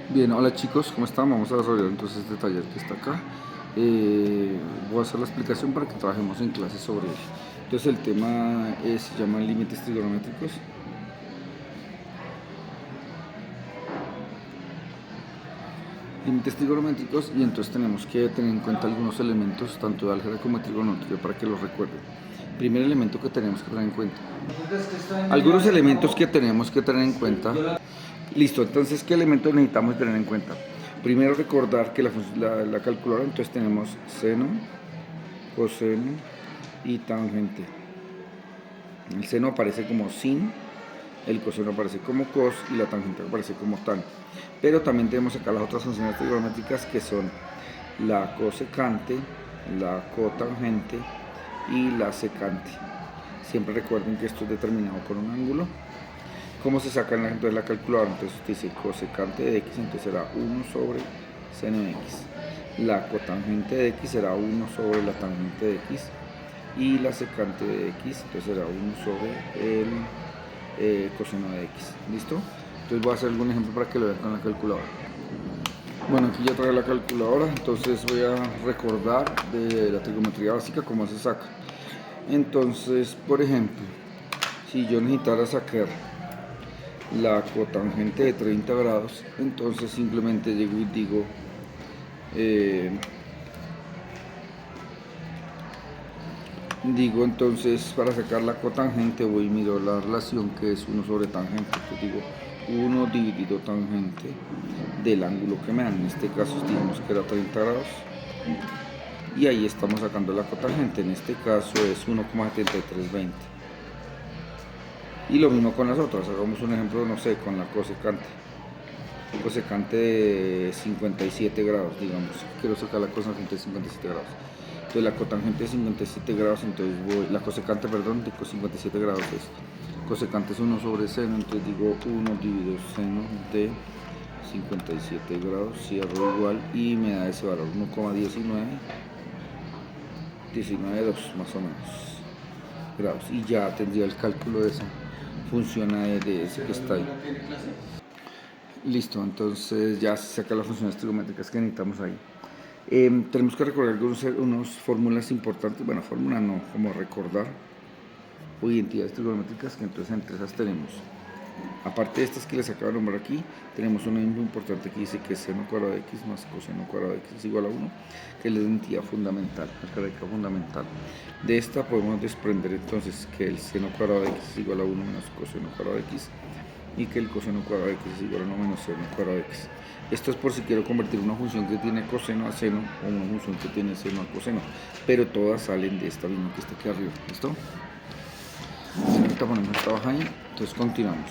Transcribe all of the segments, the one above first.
Bien, hola chicos, ¿cómo están? Vamos a desarrollar entonces este taller que está acá. Voy a hacer la explicación para que trabajemos en clase sobre él. Entonces el tema se llama límites trigonométricos. Límites trigonométricos, y entonces tenemos que tener en cuenta algunos elementos tanto de álgebra como de trigonometría para que los recuerden. Primer elemento que tenemos que tener en cuenta. Algunos elementos que tenemos que tener en cuenta. Listo, entonces, ¿qué elementos necesitamos tener en cuenta? Primero recordar que la calculadora, entonces tenemos seno, coseno y tangente. El seno aparece como sin, el coseno aparece como cos y la tangente aparece como tan. Pero también tenemos acá las otras funciones trigonométricas que son la cosecante, la cotangente y la secante. Siempre recuerden que esto es determinado por un ángulo. ¿Cómo se saca entonces la calculadora? Entonces usted dice cosecante de x, entonces será 1 sobre seno de x. La cotangente de x será 1 sobre la tangente de x. Y la secante de x, entonces será 1 sobre el coseno de x. ¿Listo? Entonces voy a hacer algún ejemplo para que lo vean con la calculadora. Bueno, aquí ya trae la calculadora, entonces voy a recordar de la trigonometría básica cómo se saca. Entonces, por ejemplo, si yo necesitara sacar la cotangente de 30 grados, entonces simplemente llego y digo entonces para sacar la cotangente voy y miro la relación que es 1 sobre tangente. Entonces digo 1 dividido tangente del ángulo que me dan, en este caso digamos que era 30 grados, y ahí estamos sacando la cotangente, en este caso es 1,7320. Y lo mismo con las otras, hagamos un ejemplo, no sé, con la cosecante. Cosecante de 57 grados, digamos, quiero sacar la cosecante de 57 grados. Entonces la cotangente de 57 grados, entonces la cosecante, perdón, de 57 grados es, cosecante es 1 sobre seno, entonces digo 1 dividido seno de 57 grados, cierro igual y me da ese valor 1,192 más o menos grados, y ya tendría el cálculo de esa función de ese que está ahí. Listo, entonces ya se saca las funciones trigonométricas que necesitamos ahí. Tenemos que recordar unas fórmulas importantes, bueno, fórmula no, como recordar, o identidades trigonométricas, que entonces entre esas tenemos, aparte de estas que les acabo de nombrar aquí, tenemos una muy importante que dice que seno cuadrado de x más coseno cuadrado de x es igual a 1, que es la identidad fundamental, la característica fundamental. De esta podemos desprender entonces que el seno cuadrado de x es igual a 1 menos coseno cuadrado de x, y que el coseno cuadrado de x es igual a 1 menos seno cuadrado de x. Esto es por si quiero convertir una función que tiene coseno a seno o una función que tiene seno a coseno, pero todas salen de esta misma que está aquí arriba. ¿Listo? Ahorita ponemos esta baja ahí, entonces continuamos.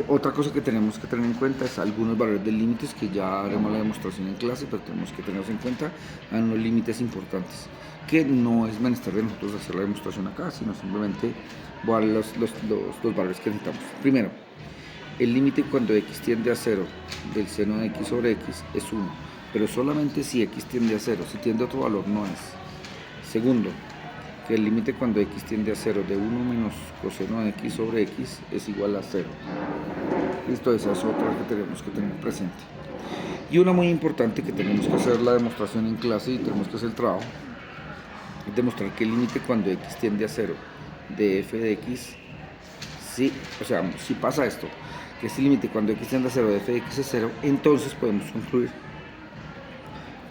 Otra cosa que tenemos que tener en cuenta es algunos valores de límites, que ya haremos la demostración en clase, pero tenemos que tenerlos en cuenta. Hay unos límites importantes que no es menester de nosotros hacer la demostración acá, sino simplemente voy a dar los valores que necesitamos. Primero, el límite cuando x tiende a 0 del seno de x sobre x es 1, pero solamente si x tiende a 0, si tiende a otro valor no es. Segundo, que el límite cuando x tiende a 0 de 1 menos coseno de x sobre x es igual a 0. Listo, esa es otra que tenemos que tener presente. Y una muy importante que tenemos que hacer la demostración en clase y tenemos que hacer el trabajo, es demostrar que el límite cuando x tiende a 0 de f de x, si pasa esto, que este límite cuando x tiende a 0 de f de x es 0, entonces podemos concluir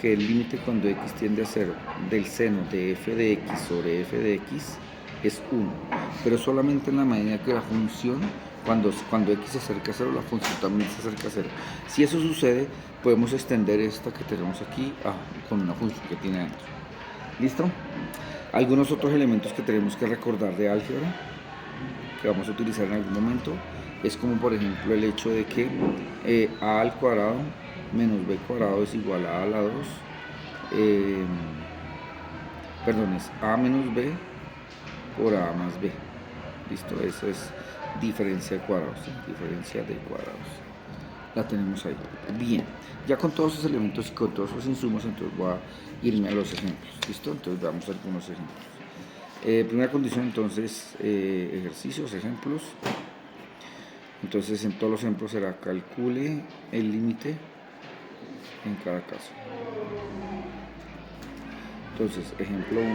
que el límite cuando x tiende a 0 del seno de f de x sobre f de x es 1, pero solamente en la medida que la función, cuando x se acerca a 0, la función también se acerca a 0. Si eso sucede, podemos extender esta que tenemos aquí con una función que tiene adentro. ¿Listo? Algunos otros elementos que tenemos que recordar de álgebra, que vamos a utilizar en algún momento, es como por ejemplo el hecho de que a al cuadrado menos b cuadrado es igual a la 2, es a menos b por a más b. Listo, eso es diferencia de cuadrados, ¿sí? Diferencia de cuadrados. La tenemos ahí. Bien, ya con todos esos elementos y con todos esos insumos, entonces voy a irme a los ejemplos. ¿Listo? Entonces veamos algunos ejemplos. Primera condición, entonces, ejercicios, ejemplos. Entonces en todos los ejemplos será calcule el límite en cada caso. Entonces, ejemplo 1.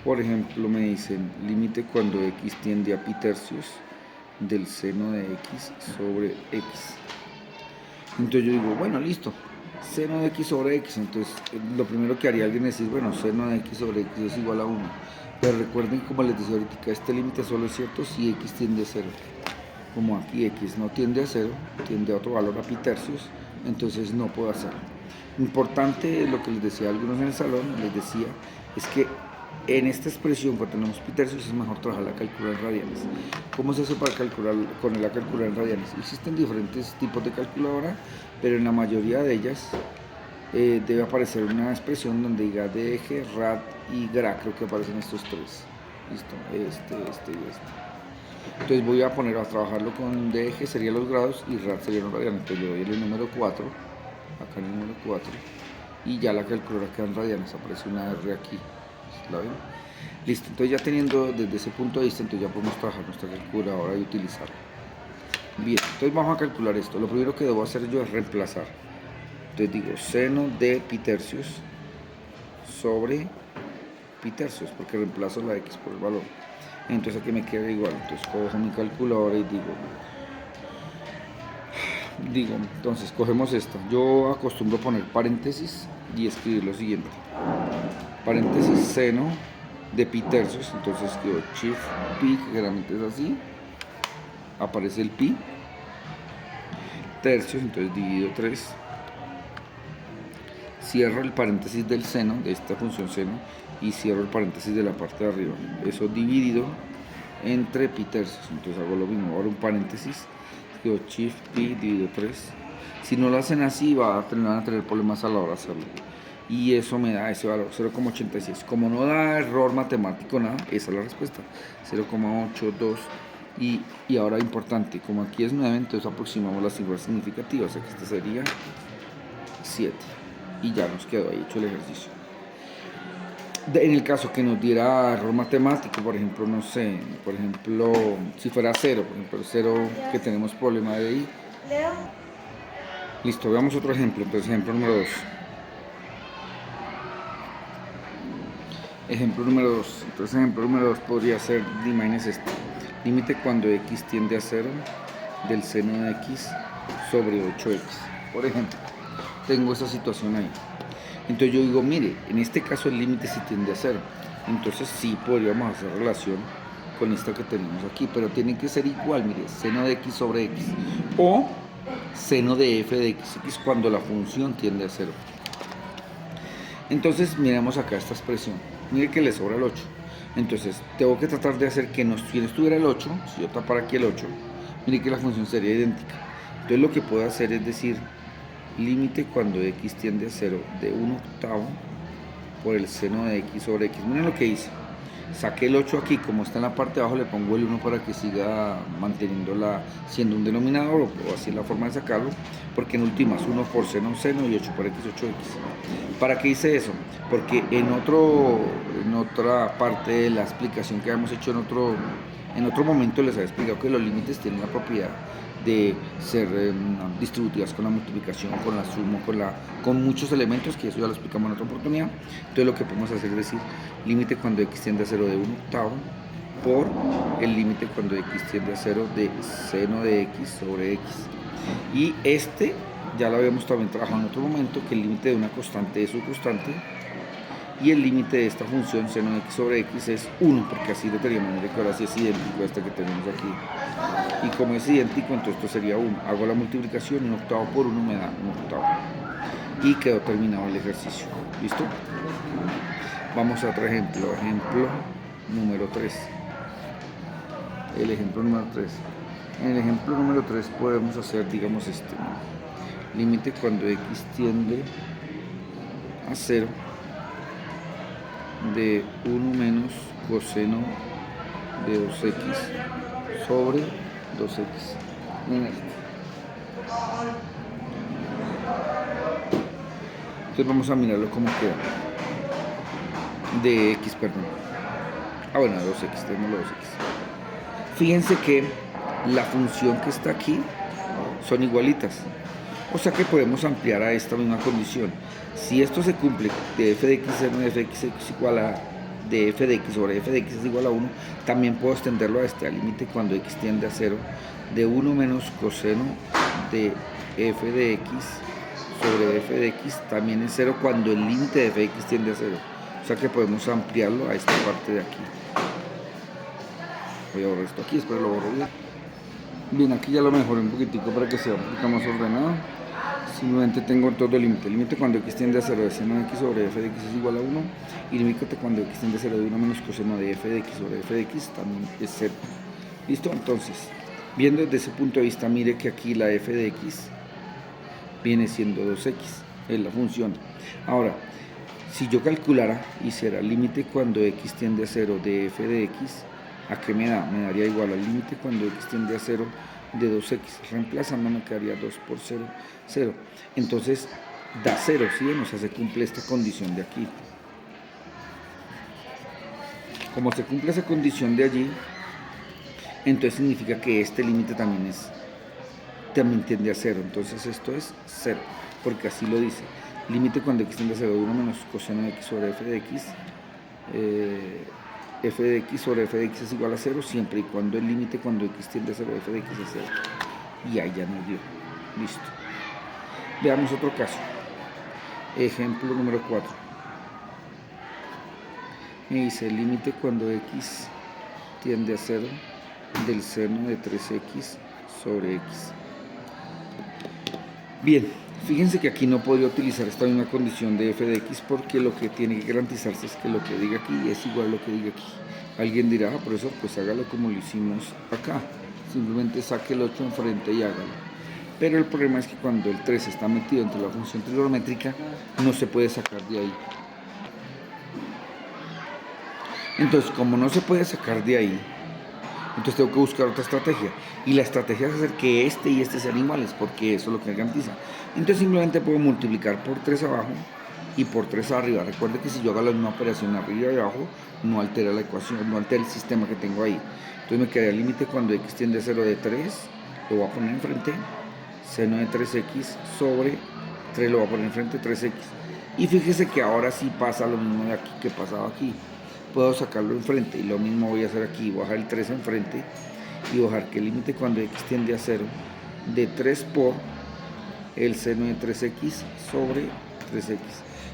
Por ejemplo, me dicen límite cuando x tiende a pi tercios del seno de x sobre x. Entonces yo digo, bueno, listo, seno de x sobre x. Entonces lo primero que haría alguien es decir, bueno, seno de x sobre x es igual a 1. Pero recuerden, como les decía ahorita, que este límite solo es cierto si x tiende a 0. Como aquí x no tiende a 0, tiende a otro valor a pi tercios, entonces no puedo hacerlo. Importante, lo que les decía a algunos en el salón, les decía, es que en esta expresión, cuando tenemos pi tercios, es mejor trabajar la calculadora en radianes. ¿Cómo se hace para calcular con la calculadora en radianes? Existen diferentes tipos de calculadora, pero en la mayoría de ellas debe aparecer una expresión donde diga DG, rad y gra. Creo que aparecen estos tres. Listo, este y este. Entonces voy a poner a trabajarlo con DG, serían los grados, y rad serían los radianes. Entonces le doy el número 4, acá en el número 4, y ya la calculadora queda en radianes, aparece una R aquí. ¿La ven? Listo, entonces ya teniendo desde ese punto de vista, entonces ya podemos trabajar nuestra calculadora y utilizarla. Bien, entonces vamos a calcular esto. Lo primero que debo hacer yo es reemplazar. Entonces digo seno de pi tercios sobre pi tercios, porque reemplazo la x por el valor. Entonces aquí me queda igual. Entonces cojo mi calculadora y digo, entonces cogemos esta. Yo acostumbro poner paréntesis y escribir lo siguiente. Paréntesis seno de pi tercios, entonces escribo shift pi, que generalmente es así, aparece el pi, tercios, entonces divido 3, cierro el paréntesis del seno, de esta función seno, y cierro el paréntesis de la parte de arriba, eso dividido entre pi tercios, entonces hago lo mismo, ahora un paréntesis, escribo shift pi, divido 3, si no lo hacen así van a tener problemas a la hora de hacerlo. Y eso me da ese valor, 0,86. Como no da error matemático, nada, esa es la respuesta, 0,82. Y ahora importante, como aquí es 9, entonces aproximamos las cifras significativas, o sea que este sería 7. Y ya nos quedó ahí hecho el ejercicio. En el caso que nos diera error matemático, por ejemplo, no sé, por ejemplo, si fuera 0, por ejemplo, 0 que tenemos problema de ahí. Listo, veamos otro ejemplo, entonces ejemplo número 2. Ejemplo número 2. Entonces, ejemplo número 2 podría ser, imagínense esto: límite cuando x tiende a 0 del seno de x sobre 8x. Por ejemplo, tengo esa situación ahí. Entonces yo digo, mire, en este caso el límite sí tiende a 0. Entonces sí podríamos hacer relación con esta que tenemos aquí, pero tiene que ser igual, mire, seno de x sobre x o seno de f de x cuando la función tiende a 0. Entonces miremos acá esta expresión. Mire que le sobra el 8. Entonces tengo que tratar de hacer que si no estuviera el 8, si yo tapara aquí el 8, mire que la función sería idéntica. Entonces lo que puedo hacer es decir límite cuando x tiende a 0 de 1/8 por el seno de x sobre x. Miren lo que hice. Saqué el 8 aquí, como está en la parte de abajo le pongo el 1 para que siga manteniéndola siendo un denominador, o así es la forma de sacarlo, porque en últimas 1 por seno y 8 por x, 8x. ¿Para qué hice eso? Porque en otra parte de la explicación que habíamos hecho en otro momento les había explicado que los límites tienen la propiedad de ser distributivas con la multiplicación, con la suma, con muchos elementos, que eso ya lo explicamos en otra oportunidad. Entonces lo que podemos hacer es decir límite cuando x tiende a 0 de 1/8 por el límite cuando x tiende a 0 de seno de x sobre x. Y este ya lo habíamos también trabajado en otro momento, que el límite de una constante es su constante, y el límite de esta función seno de x sobre x es 1, porque así lo teníamos. Mire que ahora sí es idéntico a este que tenemos aquí. Y como es idéntico, entonces esto sería 1. Hago la multiplicación, 1/8 por 1 me da 1/8. Y quedó terminado el ejercicio. ¿Listo? Vamos a otro ejemplo. Ejemplo número 3. El ejemplo número 3. En el ejemplo número 3 podemos hacer, digamos, límite cuando x tiende a 0 de 1 menos coseno de 2x sobre 2x. Miren esto. Entonces vamos a mirarlo como queda. De x, perdón. bueno, 2x, tenemos 2x. Fíjense que la función que está aquí son igualitas. O sea que podemos ampliar a esta misma condición. Si esto se cumple, de f de x seno de f de x es igual a de f de x sobre f de x es igual a 1, también puedo extenderlo a este, al límite cuando x tiende a 0, de 1 menos coseno de f de x sobre f de x también es 0 cuando el límite de f de x tiende a 0. O sea que podemos ampliarlo a esta parte de aquí. Voy a borrar esto aquí, espero lo borro bien. Bien, aquí ya lo mejoré un poquitico para que sea un poquito más ordenado. Simplemente tengo todo el límite. Límite cuando x tiende a 0 de seno de x sobre f de x es igual a 1. Y límite cuando x tiende a 0 de 1 menos coseno de f de x sobre f de x también es 0. ¿Listo? Entonces, viendo desde ese punto de vista, mire que aquí la f de x viene siendo 2x, es la función. Ahora, si yo calculara, hiciera límite cuando x tiende a 0 de f de x, ¿a qué me da? Me daría igual al límite cuando x tiende a 0 de 2x. Reemplazando me quedaría 2 por 0, 0. Entonces da 0, ¿sí? O sea, se cumple esta condición de aquí. Como se cumple esa condición de allí, entonces significa que este límite también tiende a 0. Entonces esto es 0, porque así lo dice. Límite cuando x tiende a 0 de 1 menos coseno de x sobre f de x. F de x sobre f de x es igual a 0 siempre y cuando el límite cuando x tiende a 0 de f de x es 0. Y ahí ya nos dio. Listo. Veamos otro caso. Ejemplo número 4. Me dice el límite cuando x tiende a 0 del seno de 3x sobre x. Bien, fíjense que aquí no podría utilizar esta misma condición de f de x porque lo que tiene que garantizarse es que lo que diga aquí es igual a lo que diga aquí. Alguien dirá, profesor, pues hágalo como lo hicimos acá. Simplemente saque el 8 enfrente y hágalo. Pero el problema es que cuando el 3 está metido entre la función trigonométrica, no se puede sacar de ahí. Entonces, como no se puede sacar de ahí, entonces tengo que buscar otra estrategia. Y la estrategia es hacer que este y este sean iguales, porque eso es lo que garantiza. Entonces simplemente puedo multiplicar por 3 abajo y por 3 arriba. Recuerde que si yo hago la misma operación arriba y abajo, no altera la ecuación, no altera el sistema que tengo ahí. Entonces me quedaría el límite cuando x tiende a 0 de 3, lo voy a poner enfrente, seno de 3x sobre 3 lo voy a poner enfrente, 3x. Y fíjese que ahora sí pasa lo mismo de aquí que pasaba aquí. Puedo sacarlo enfrente y lo mismo voy a hacer aquí, bajar el 3 enfrente y bajar que el límite cuando x tiende a 0 de 3 por el seno de 3x sobre 3x.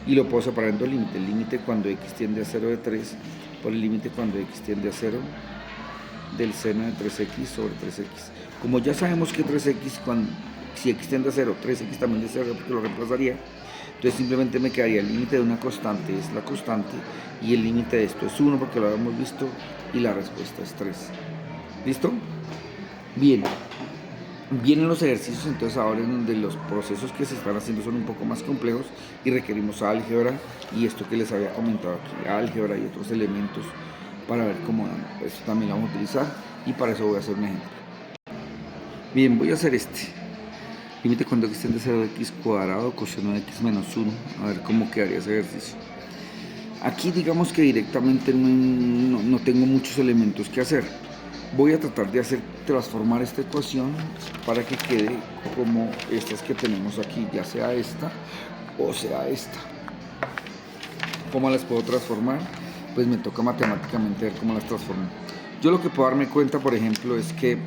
Y lo puedo separar en dos límites, el límite cuando x tiende a 0 de 3 por el límite cuando x tiende a 0 del seno de 3x sobre 3x. Como ya sabemos que 3x, si x tiende a 0, 3x también de 0 porque lo reemplazaría. Entonces simplemente me quedaría el límite de una constante, es la constante, y el límite de esto es 1 porque lo habíamos visto, y la respuesta es 3. ¿Listo? Bien. Vienen los ejercicios entonces ahora en donde los procesos que se están haciendo son un poco más complejos y requerimos álgebra y esto que les había comentado aquí, álgebra y otros elementos para ver cómo dan. Esto también lo vamos a utilizar y para eso voy a hacer un ejemplo. Bien, voy a hacer este. Límite cuando x tiende a 0 de x cuadrado coseno de x menos 1. A ver cómo quedaría ese ejercicio. Aquí digamos que directamente no tengo muchos elementos que hacer. Voy a tratar de transformar esta ecuación para que quede como estas que tenemos aquí, ya sea esta o sea esta. ¿Cómo las puedo transformar? Pues me toca matemáticamente ver cómo las transformo. Yo lo que puedo darme cuenta, por ejemplo, es que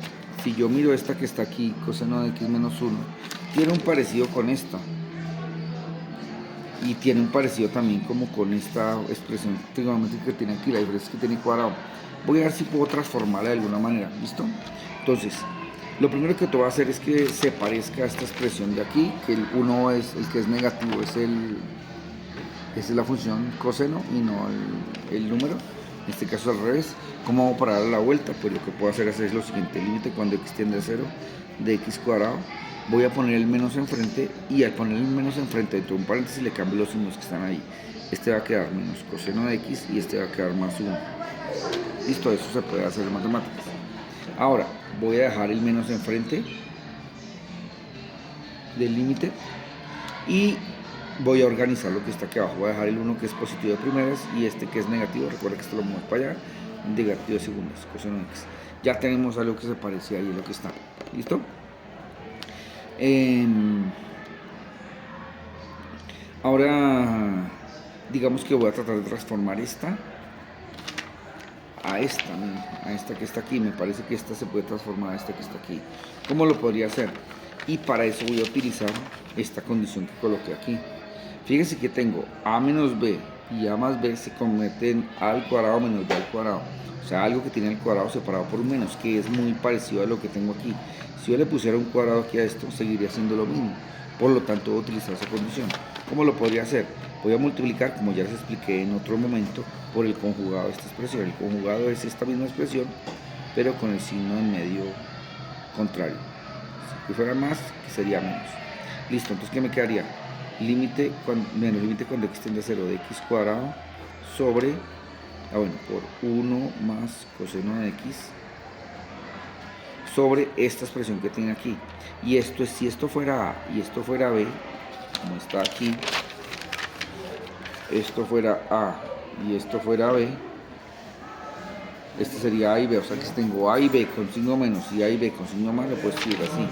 si yo miro esta que está aquí, coseno de x menos 1, tiene un parecido con esta. Y tiene un parecido también como con esta expresión trigonométrica que tiene aquí, la diferencia es que tiene cuadrado. Voy a ver si puedo transformarla de alguna manera, ¿listo? Entonces, lo primero que te voy a hacer es que se parezca a esta expresión de aquí, que el 1 es el que es negativo, es la función coseno y no el número. En este caso al revés. ¿Cómo hago para darle la vuelta? Pues lo que puedo hacer es lo siguiente, límite cuando x tiende a 0 de x cuadrado, voy a poner el menos enfrente y al poner el menos enfrente dentro de un paréntesis le cambio los signos que están ahí. Este va a quedar menos coseno de x y este va a quedar más 1. Listo, eso se puede hacer en matemáticas. Ahora voy a dejar el menos enfrente del límite y voy a organizar lo que está aquí abajo. Voy a dejar el 1 que es positivo de primeras y este que es negativo, recuerda que esto lo movemos para allá, negativo de segundas, coseno de x. Ya tenemos algo que se parece ahí a lo que está. ¿Listo? Ahora, digamos que voy a tratar de transformar esta a esta que está aquí. Me parece que esta se puede transformar a esta que está aquí. ¿Cómo lo podría hacer? Y para eso voy a utilizar esta condición que coloqué aquí. Fíjense que tengo a menos b y a más b se convierten a al cuadrado menos b al cuadrado. O sea, algo que tiene el cuadrado separado por un menos, que es muy parecido a lo que tengo aquí. Si yo le pusiera un cuadrado aquí a esto, seguiría haciendo lo mismo. Por lo tanto, voy a utilizar esa condición. ¿Cómo lo podría hacer? Voy a multiplicar, como ya les expliqué en otro momento, por el conjugado de esta expresión. El conjugado es esta misma expresión, pero con el signo en medio contrario. Si fuera más, sería menos. Listo, entonces ¿qué me quedaría? Límite cuando x tiende a 0 de x cuadrado sobre, por 1 más coseno de x sobre esta expresión que tiene aquí. Y esto es, si esto fuera a y esto fuera b, como está aquí, esto fuera a y esto fuera b, este sería a y b. O sea que si tengo a y b con signo menos y a y b con signo más, lo puedo escribir así.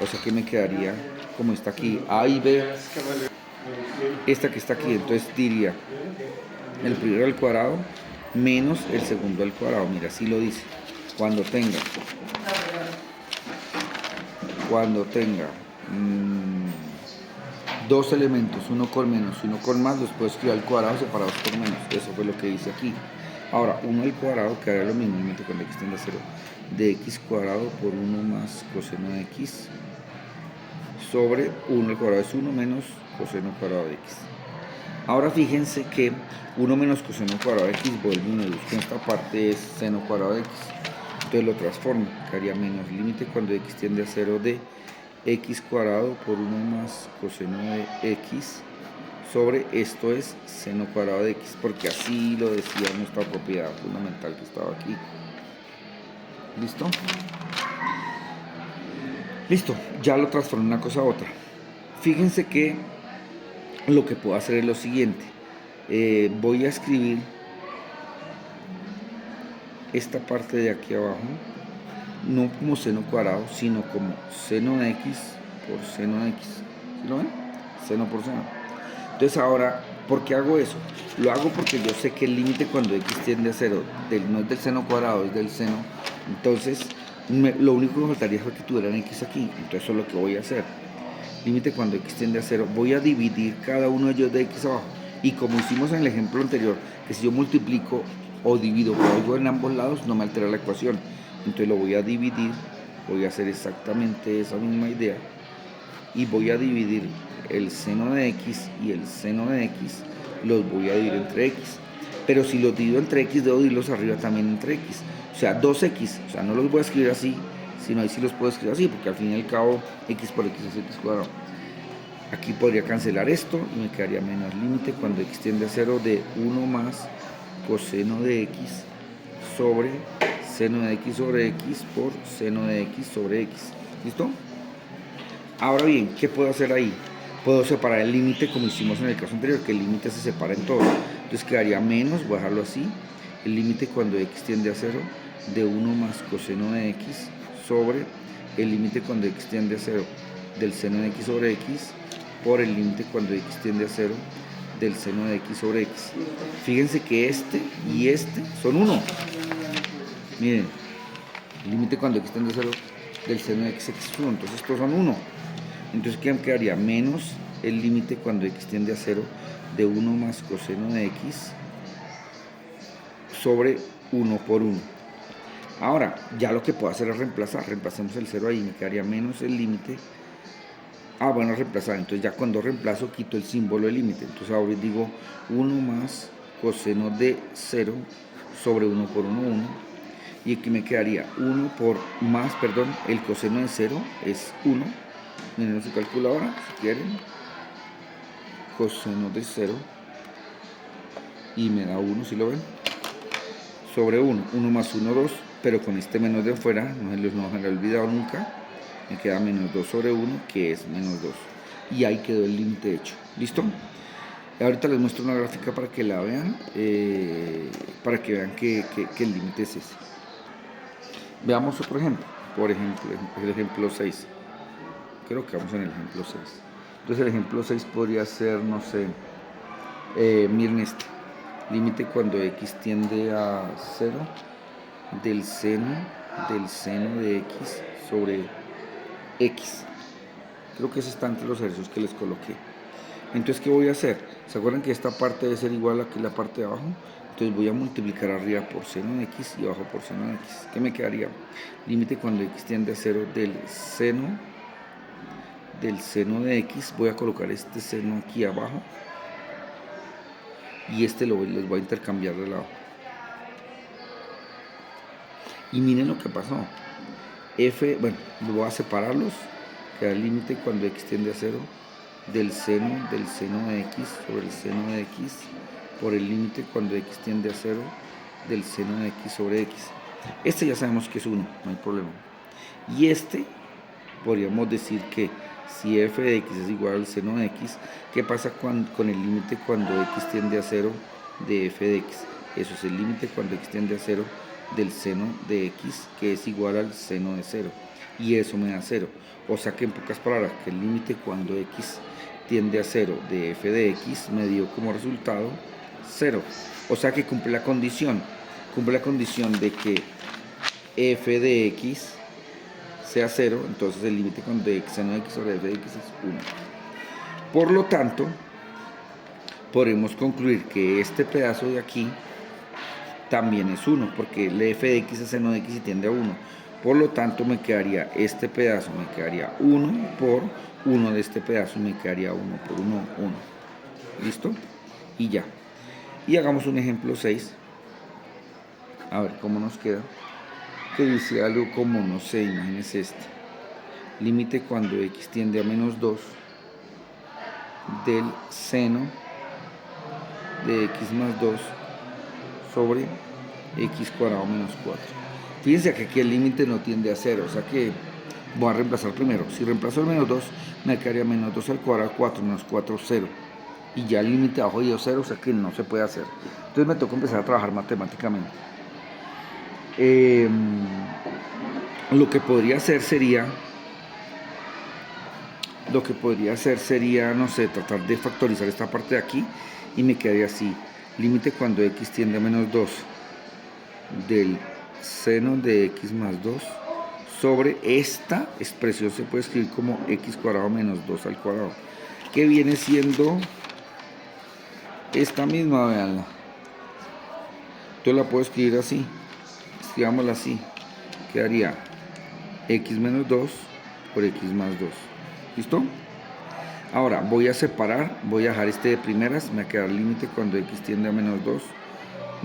O sea que me quedaría como está aquí, a y b, esta que está aquí. Entonces diría el primero al cuadrado menos el segundo al cuadrado. Mira, así lo dice. Cuando tenga dos elementos, uno con menos y uno con más, los puedo escribir al cuadrado separados por menos. Eso fue lo que hice aquí. Ahora, 1 al cuadrado quedaría lo mismo, límite cuando x tiende a 0 de x cuadrado por 1 más coseno de x sobre 1 al cuadrado es 1 menos coseno cuadrado de x. Ahora fíjense que 1 menos coseno cuadrado de x vuelve una luz, que esta parte es seno cuadrado de x. Entonces lo transformo, quedaría menos límite cuando x tiende a 0 de x cuadrado por 1 más coseno de x sobre esto es seno cuadrado de x, porque así lo decía nuestra propiedad fundamental que estaba aquí. ¿Listo? Listo, ya lo transformé una cosa a otra. Fíjense que lo que puedo hacer es lo siguiente. Voy a escribir esta parte de aquí abajo, no como seno cuadrado, sino como seno de x por seno de x. ¿Sí lo ven? Seno por seno. Entonces ahora, ¿por qué hago eso? Lo hago porque yo sé que el límite cuando x tiende a 0 no es del seno cuadrado, es del seno. Entonces, lo único que me faltaría es que tuvieran x aquí. Entonces eso es lo que voy a hacer. Límite cuando x tiende a 0, voy a dividir cada uno de ellos de x abajo. Y como hicimos en el ejemplo anterior, que si yo multiplico o divido por algo en ambos lados, no me altera la ecuación. Entonces lo voy a dividir, voy a hacer exactamente esa misma idea. Y voy a dividir el seno de x y el seno de x, los voy a dividir entre x. Pero si los divido entre x, debo dividirlos arriba también entre x. O sea, 2x, o sea, no los voy a escribir así, sino ahí sí los puedo escribir así, porque al fin y al cabo x por x es x cuadrado. Aquí podría cancelar esto y me quedaría menos límite cuando x tiende a 0 de 1 más coseno de x sobre seno de x sobre x por seno de x sobre x. ¿Listo? Ahora bien, ¿qué puedo hacer ahí? Puedo separar el límite como hicimos en el caso anterior, que el límite se separa en todo. Entonces quedaría menos, voy a dejarlo así, el límite cuando x tiende a 0 de 1 más coseno de x sobre el límite cuando x tiende a 0 del seno de x sobre x por el límite cuando x tiende a 0 del seno de x sobre x. Fíjense que este y este son 1. Miren, el límite cuando x tiende a 0 del seno de x es 1, entonces estos son 1. Entonces, ¿qué me quedaría? Menos el límite cuando x tiende a 0 de 1 más coseno de x sobre 1 por 1. Ahora, ya lo que puedo hacer es reemplazar. Reemplacemos el 0 ahí, me quedaría menos el límite. Reemplazar. Entonces, ya cuando reemplazo, quito el símbolo del límite. Entonces, ahora digo 1 más coseno de 0 sobre 1 por 1, 1. Y aquí me quedaría 1 por más, el coseno de 0 es 1. Miren su calculadora, si quieren. Coseno de 0. Y me da 1, si lo ven. Sobre 1. 1 más 1, 2. Pero con este menos de afuera, no se les ha olvidado nunca. Me queda menos 2 sobre 1, que es menos 2. Y ahí quedó el límite hecho. ¿Listo? Ahorita les muestro una gráfica para que la vean, para que vean que el límite es ese. Veamos otro ejemplo, por ejemplo, el ejemplo 6. Creo que vamos en el ejemplo 6. Entonces el ejemplo 6 podría ser, no sé, miren este, límite cuando x tiende a 0 del seno de x sobre x. Creo que ese está entre los ejercicios que les coloqué. Entonces, ¿qué voy a hacer? ¿Se acuerdan que esta parte debe ser igual a que la parte de abajo? Entonces voy a multiplicar arriba por seno de x y abajo por seno de x. ¿Qué me quedaría? Límite cuando x tiende a 0 del seno de x. Voy a colocar este seno aquí abajo y este les voy a intercambiar de lado. Y miren lo que pasó. Bueno, voy a separarlos. Queda el límite cuando x tiende a 0 del seno de x sobre el seno de x por el límite cuando x tiende a 0 del seno de x sobre x. Este ya sabemos que es 1, no hay problema. Y este, podríamos decir que si f de x es igual al seno de x, ¿qué pasa con el límite cuando x tiende a 0 de f de x? Eso es el límite cuando x tiende a 0 del seno de x, que es igual al seno de 0. Y eso me da 0. O sea que en pocas palabras, que el límite cuando x tiende a 0 de f de x me dio como resultado 0. O sea que cumple la condición de que f de x sea 0, entonces el límite cuando x seno de x sobre f de x es 1. Por lo tanto, podemos concluir que este pedazo de aquí también es 1, porque el f de x es seno de x y tiende a 1. Por lo tanto, me quedaría este pedazo, me quedaría 1 por 1 de este pedazo, me quedaría 1 por 1, 1. ¿Listo? Y ya. Y hagamos un ejemplo 6. A ver cómo nos queda. Que dice algo como, no sé, imagínense este. Límite cuando x tiende a menos 2 del seno de x más 2 sobre x cuadrado menos 4. Fíjense que aquí el límite no tiende a 0, o sea que voy a reemplazar primero. Si reemplazo el menos 2, me quedaría menos 2 al cuadrado, 4 menos 4, 0. Y ya el límite abajo dio 0, o sea que no se puede hacer. Entonces me toca empezar a trabajar matemáticamente. Lo que podría hacer sería, no sé, tratar de factorizar esta parte de aquí y me quedaría así. Límite cuando x tiende a menos 2 del seno de x más 2 sobre esta expresión se puede escribir como x cuadrado menos 2 al cuadrado, que viene siendo esta misma, veanla. Entonces la puedo escribir así, escribámosla así, quedaría x menos 2 por x más 2. ¿Listo? Ahora voy a separar, voy a dejar este de primeras, me va a quedar límite cuando x tiende a menos 2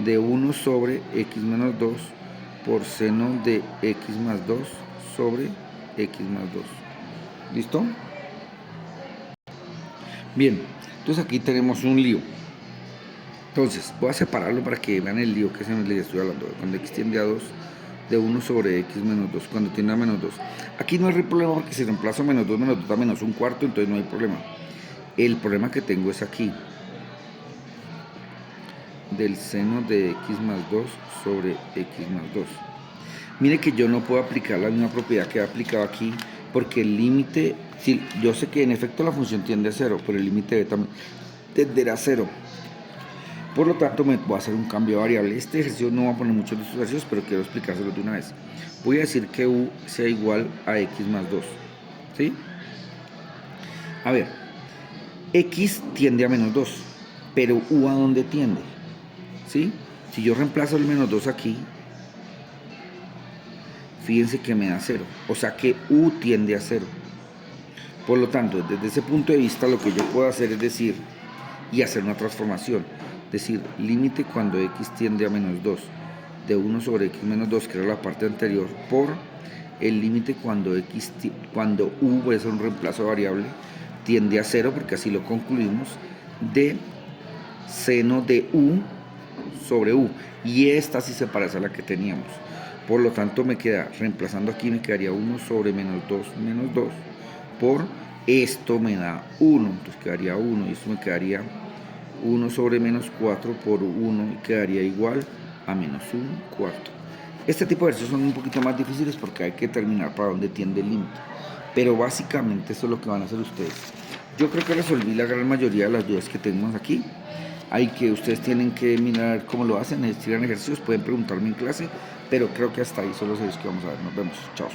de 1 sobre x menos 2 por seno de x más 2 sobre x más 2. ¿Listo? Bien, entonces aquí tenemos un lío. Entonces, voy a separarlo para que vean el lío que se les estoy hablando. Cuando x tiende a 2, de 1 sobre x menos 2, cuando tiende a menos 2. Aquí no hay problema porque si reemplazo menos 2 a menos 1/4, entonces no hay problema. El problema que tengo es aquí. Del seno de x más 2 sobre x más 2. Mire que yo no puedo aplicar la misma propiedad que he aplicado aquí, porque el límite, sí, yo sé que en efecto la función tiende a 0, pero el límite debe también tender a 0. Por lo tanto, me voy a hacer un cambio de variable. Este ejercicio no va a poner muchos de estos ejercicios, pero quiero explicárselo de una vez. Voy a decir que u sea igual a x más 2. ¿Sí? A ver, x tiende a menos 2, pero u ¿a dónde tiende? ¿Sí? Si yo reemplazo el menos 2 aquí, fíjense que me da 0. O sea que u tiende a 0. Por lo tanto, desde ese punto de vista, lo que yo puedo hacer es decir, y hacer una transformación. Decir, límite cuando x tiende a menos 2 de 1 sobre x menos 2, que era la parte anterior, por el límite cuando u, voy a hacer un reemplazo de variable, tiende a 0, porque así lo concluimos, de seno de u sobre u. Y esta sí se parece a la que teníamos. Por lo tanto, me queda, reemplazando aquí, me quedaría 1 sobre menos 2 por esto me da 1. Entonces quedaría 1 y esto me quedaría 1 sobre menos 4 por 1 quedaría igual a menos un cuarto. Este tipo de ejercicios son un poquito más difíciles porque hay que determinar para dónde tiende el límite. Pero básicamente esto es lo que van a hacer ustedes. Yo creo que resolví la gran mayoría de las dudas que tenemos aquí. Hay que ustedes tienen que mirar cómo lo hacen, estiran ejercicios, pueden preguntarme en clase, pero creo que hasta ahí son los ejercicios que vamos a ver. Nos vemos. Chao.